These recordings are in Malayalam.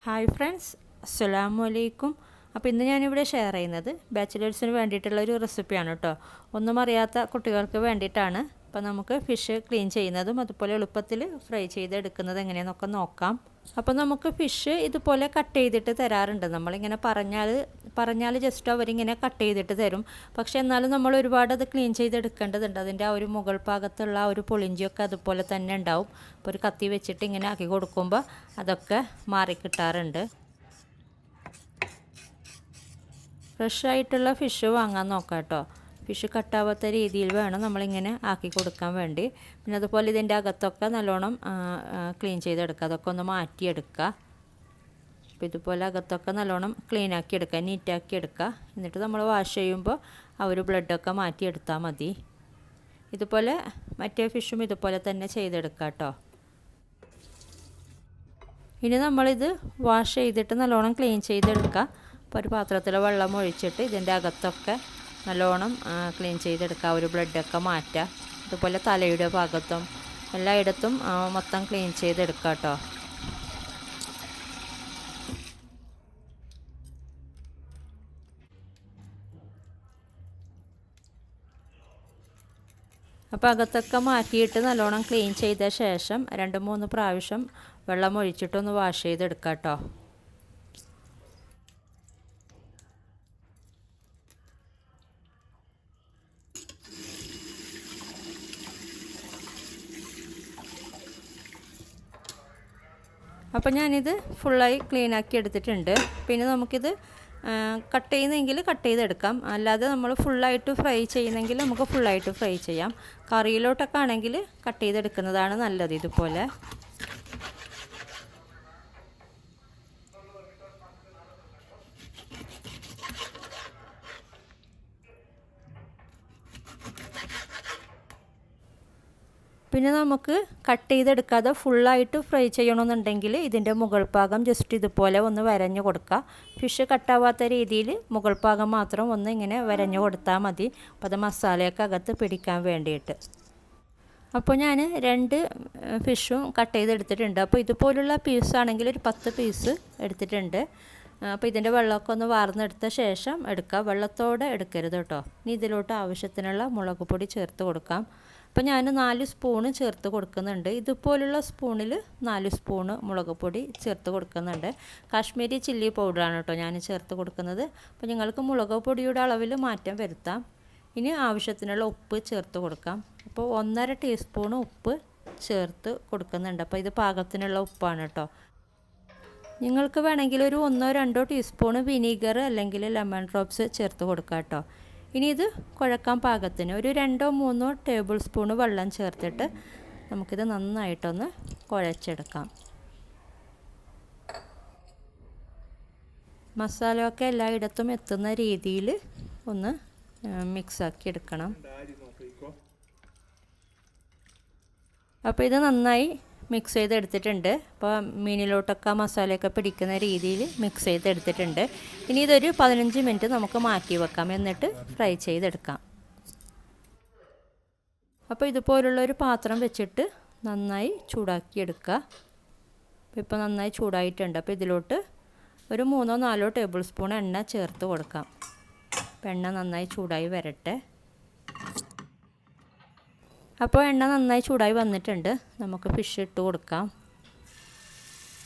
ഹായ് ഫ്രണ്ട്സ്, അസ്സലാമു അലൈക്കും. അപ്പോൾ ഇന്ന് ഞാനിവിടെ ഷെയർ ചെയ്യുന്നത് ബാച്ചിലേഴ്സിന് വേണ്ടിയിട്ടുള്ള ഒരു റെസിപ്പിയാണ് കേട്ടോ. ഒന്നും അറിയാത്ത കുട്ടികൾക്ക് വേണ്ടിയിട്ടാണ്. അപ്പോൾ നമുക്ക് ഫിഷ് ക്ലീൻ ചെയ്യുന്നതും അതുപോലെ എളുപ്പത്തിൽ ഫ്രൈ ചെയ്തെടുക്കുന്നത് എങ്ങനെയെന്നൊക്കെ നോക്കാം. അപ്പോൾ നമുക്ക് ഫിഷ് ഇതുപോലെ കട്ട് ചെയ്തിട്ട് തരാറുണ്ട്. നമ്മളിങ്ങനെ പറഞ്ഞാൽ ജസ്റ്റ് അവരിങ്ങനെ കട്ട് ചെയ്തിട്ട് തരും. പക്ഷേ എന്നാലും നമ്മൾ ഒരുപാട് അത് ക്ലീൻ ചെയ്തെടുക്കേണ്ടതുണ്ട്. അതിൻ്റെ ആ ഒരു മുകൾ ഭാഗത്തുള്ള ആ ഒരു പൊളിഞ്ചിയൊക്കെ അതുപോലെ തന്നെ ഉണ്ടാവും. അപ്പോൾ ഒരു കത്തി വെച്ചിട്ട് ഇങ്ങനെ ആക്കി കൊടുക്കുമ്പോൾ അതൊക്കെ മാറിക്കിട്ടാറുണ്ട്. ഫ്രഷായിട്ടുള്ള ഫിഷ് വാങ്ങാൻ നോക്കാം കേട്ടോ. ഫിഷ് കട്ടാവാത്ത രീതിയിൽ വേണം നമ്മളിങ്ങനെ ആക്കി കൊടുക്കാൻ വേണ്ടി. പിന്നെ അതുപോലെ ഇതിൻ്റെ അകത്തൊക്കെ നല്ലോണം ക്ലീൻ ചെയ്തെടുക്കുക, അതൊക്കെ ഒന്ന് മാറ്റിയെടുക്കുക. അപ്പോൾ ഇതുപോലെ അകത്തൊക്കെ നല്ലോണം ക്ലീൻ ആക്കി എടുക്കുക, നീറ്റാക്കി എടുക്കുക. എന്നിട്ട് നമ്മൾ വാഷ് ചെയ്യുമ്പോൾ ആ ഒരു ബ്ലഡൊക്കെ മാറ്റിയെടുത്താൽ മതി. ഇതുപോലെ മറ്റേ ഫിഷും ഇതുപോലെ തന്നെ ചെയ്തെടുക്കുക കേട്ടോ. ഇനി നമ്മളിത് വാഷ് ചെയ്തിട്ട് നല്ലോണം ക്ലീൻ ചെയ്തെടുക്കുക. അപ്പോൾ ഒരു പാത്രത്തിൽ വെള്ളം ഒഴിച്ചിട്ട് ഇതിൻ്റെ അകത്തൊക്കെ നല്ലോണം ക്ലീൻ ചെയ്തെടുക്കുക, ഒരു ബ്ലഡൊക്കെ മാറ്റുക. അതുപോലെ തലയുടെ ഭാഗത്തും എല്ലായിടത്തും മൊത്തം ക്ലീൻ ചെയ്തെടുക്കുക കേട്ടോ. അപ്പോൾ അകത്തൊക്കെ മാറ്റിയിട്ട് നല്ലോണം ക്ലീൻ ചെയ്ത ശേഷം 2-3 പ്രാവശ്യം വെള്ളം ഒഴിച്ചിട്ടൊന്ന് വാഷ് ചെയ്തെടുക്കുക കേട്ടോ. അപ്പോൾ ഞാനിത് ഫുള്ളായി ക്ലീനാക്കി എടുത്തിട്ടുണ്ട്. പിന്നെ നമുക്കിത് കട്ട് ചെയ്യുന്നെങ്കിൽ കട്ട് ചെയ്തെടുക്കാം, അല്ലാതെ നമ്മൾ ഫുള്ളായിട്ട് ഫ്രൈ ചെയ്യുന്നെങ്കിൽ നമുക്ക് ഫുള്ളായിട്ട് ഫ്രൈ ചെയ്യാം. കറിയിലോട്ടൊക്കെ ആണെങ്കിൽ കട്ട് ചെയ്തെടുക്കുന്നതാണ് നല്ലത്. ഇതുപോലെ പിന്നെ നമുക്ക് കട്ട് ചെയ്തെടുക്കാതെ ഫുള്ളായിട്ട് ഫ്രൈ ചെയ്യണമെന്നുണ്ടെങ്കിൽ ഇതിൻ്റെ മുകൾ ഭാഗം ജസ്റ്റ് ഇതുപോലെ ഒന്ന് വരഞ്ഞു കൊടുക്കുക. ഫിഷ് കട്ടാവാത്ത രീതിയിൽ മുകൾ ഭാഗം മാത്രം ഒന്ന് ഇങ്ങനെ വരഞ്ഞു കൊടുത്താൽ മതി. അപ്പോൾ അത് മസാലയൊക്കെ അകത്ത് പിടിക്കാൻ വേണ്ടിയിട്ട്. അപ്പോൾ ഞാൻ 2 ഫിഷും കട്ട് ചെയ്തെടുത്തിട്ടുണ്ട്. അപ്പോൾ ഇതുപോലുള്ള പീസാണെങ്കിൽ ഒരു 10 പീസ് എടുത്തിട്ടുണ്ട്. അപ്പോൾ ഇതിൻ്റെ വെള്ളമൊക്കെ ഒന്ന് വാർന്നെടുത്ത ശേഷം എടുക്കുക. വെള്ളത്തോടെ എടുക്കരുത് കേട്ടോ. ഇനി ഇതിലോട്ട് ആവശ്യത്തിനുള്ള മുളക് പൊടി ചേർത്ത് കൊടുക്കാം. അപ്പോൾ ഞാൻ 4 സ്പൂണ് ചേർത്ത് കൊടുക്കുന്നുണ്ട്. ഇതുപോലുള്ള സ്പൂണിൽ 4 സ്പൂണ് മുളക് പൊടി ചേർത്ത് കൊടുക്കുന്നുണ്ട്. കാശ്മീരി ചില്ലി പൗഡറാണ് കേട്ടോ ഞാൻ ചേർത്ത് കൊടുക്കുന്നത്. അപ്പോൾ നിങ്ങൾക്ക് മുളക് പൊടിയുടെ അളവിൽ മാറ്റം വരുത്താം. ഇനി ആവശ്യത്തിനുള്ള ഉപ്പ് ചേർത്ത് കൊടുക്കാം. അപ്പോൾ 1.5 ടീസ്പൂണ് ഉപ്പ് ചേർത്ത് കൊടുക്കുന്നുണ്ട്. അപ്പോൾ ഇത് പാകത്തിനുള്ള ഉപ്പാണ് കേട്ടോ. നിങ്ങൾക്ക് വേണമെങ്കിൽ ഒരു 1-2 ടീസ്പൂണ് വിനീഗർ അല്ലെങ്കിൽ ലെമൺ ഡ്രോപ്സ് ചേർത്ത് കൊടുക്കാം കേട്ടോ. ഇനി ഇത് കുഴക്കാൻ പാകത്തിന് ഒരു 2-3 ടേബിൾ സ്പൂണ് വെള്ളം ചേർത്തിട്ട് നമുക്കിത് നന്നായിട്ടൊന്ന് കുഴച്ചെടുക്കാം. മസാലയൊക്കെ എല്ലായിടത്തും എത്തുന്ന രീതിയിൽ ഒന്ന് മിക്സാക്കി എടുക്കണം. അപ്പോൾ ഇത് നന്നായി മിക്സ് ചെയ്തെടുത്തിട്ടുണ്ട്. അപ്പോൾ മീനിലോട്ടൊക്കെ മസാലയൊക്കെ പിടിക്കുന്ന രീതിയിൽ മിക്സ് ചെയ്തെടുത്തിട്ടുണ്ട്. ഇനി ഇതൊരു 15 മിനിറ്റ് നമുക്ക് മാറ്റി വെക്കാം, എന്നിട്ട് ഫ്രൈ ചെയ്തെടുക്കാം. അപ്പോൾ ഇതുപോലുള്ളൊരു പാത്രം വെച്ചിട്ട് നന്നായി ചൂടാക്കിയെടുക്കുക. ഇപ്പോൾ നന്നായി ചൂടായിട്ടുണ്ട്. അപ്പോൾ ഇതിലോട്ട് ഒരു 3-4 ടേബിൾ സ്പൂൺ എണ്ണ ചേർത്ത് കൊടുക്കാം. അപ്പോൾ എണ്ണ നന്നായി ചൂടായി വരട്ടെ. അപ്പോൾ എണ്ണ നന്നായി ചൂടായി വന്നിട്ടുണ്ട്. നമുക്ക് ഫിഷ് ഇട്ട് കൊടുക്കാം.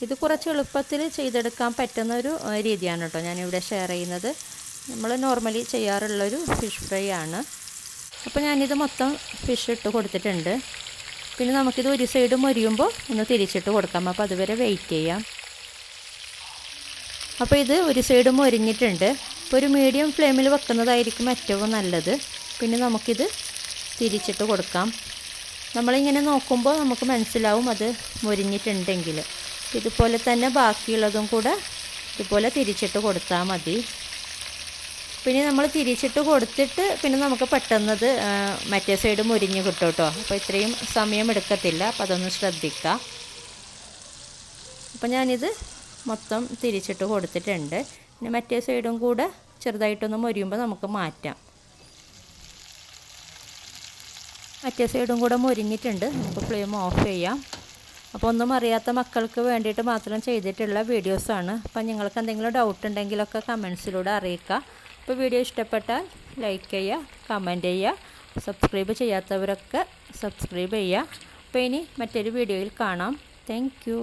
ഇത് കുറച്ച് എളുപ്പത്തിൽ ചെയ്തെടുക്കാൻ പറ്റുന്നൊരു രീതിയാണ് കേട്ടോ ഞാനിവിടെ ഷെയർ ചെയ്യുന്നത്. നമ്മൾ നോർമലി ചെയ്യാറുള്ളൊരു ഫിഷ് ഫ്രൈ ആണ്. അപ്പോൾ ഞാനിത് മൊത്തം ഫിഷ് ഇട്ട് കൊടുത്തിട്ടുണ്ട്. പിന്നെ നമുക്കിത് ഒരു സൈഡ് മൊരിയുമ്പോൾ ഒന്ന് തിരിച്ചിട്ട് കൊടുക്കാം. അപ്പോൾ അതുവരെ വെയിറ്റ് ചെയ്യാം. അപ്പോൾ ഇത് ഒരു സൈഡ് മൊരിഞ്ഞിട്ടുണ്ട്. ഇപ്പോൾ ഒരു മീഡിയം ഫ്ലെയിമിൽ വെക്കുന്നതായിരിക്കും ഏറ്റവും നല്ലത്. പിന്നെ നമുക്കിത് തിരിച്ചിട്ട് കൊടുക്കാം. നമ്മളിങ്ങനെ നോക്കുമ്പോൾ നമുക്ക് മനസ്സിലാവും അത് മൊരിഞ്ഞിട്ടുണ്ടെങ്കിൽ. ഇതുപോലെ തന്നെ ബാക്കിയുള്ളതും കൂടെ ഇതുപോലെ തിരിച്ചിട്ട് കൊടുത്താൽ മതി. പിന്നെ നമ്മൾ തിരിച്ചിട്ട് കൊടുത്തിട്ട് പിന്നെ നമുക്ക് പെട്ടെന്നത് മറ്റേ സൈഡ് മൊരിഞ്ഞ് കിട്ടും കേട്ടോ. അപ്പോൾ ഇത്രയും സമയം എടുക്കത്തില്ല. അപ്പോൾ അതൊന്ന് ശ്രദ്ധിക്കുക. അപ്പോൾ ഞാനിത് മൊത്തം തിരിച്ചിട്ട് കൊടുത്തിട്ടുണ്ട്. പിന്നെ മറ്റേ സൈഡും കൂടെ ചെറുതായിട്ടൊന്ന് മൊരിയുമ്പോൾ നമുക്ക് മാറ്റാം. മറ്റേ സൈഡും കൂടെ മൊരിഞ്ഞിട്ടുണ്ട്. നമുക്ക് ഫ്ലെയിം ഓഫ് ചെയ്യാം. അപ്പോൾ ഒന്നും അറിയാത്ത മക്കൾക്ക് വേണ്ടിയിട്ട് മാത്രം ചെയ്തിട്ടുള്ള വീഡിയോസാണ്. അപ്പോൾ നിങ്ങൾക്ക് എന്തെങ്കിലും ഡൗട്ട് ഉണ്ടെങ്കിലൊക്കെ കമൻസിലൂടെ അറിയിക്കുക. അപ്പോൾ വീഡിയോ ഇഷ്ടപ്പെട്ടാൽ ലൈക്ക് ചെയ്യുക, കമൻറ്റ് ചെയ്യുക, സബ്സ്ക്രൈബ് ചെയ്യാത്തവരൊക്കെ സബ്സ്ക്രൈബ് ചെയ്യുക. അപ്പോൾ ഇനി മറ്റൊരു വീഡിയോയിൽ കാണാം. Thank you.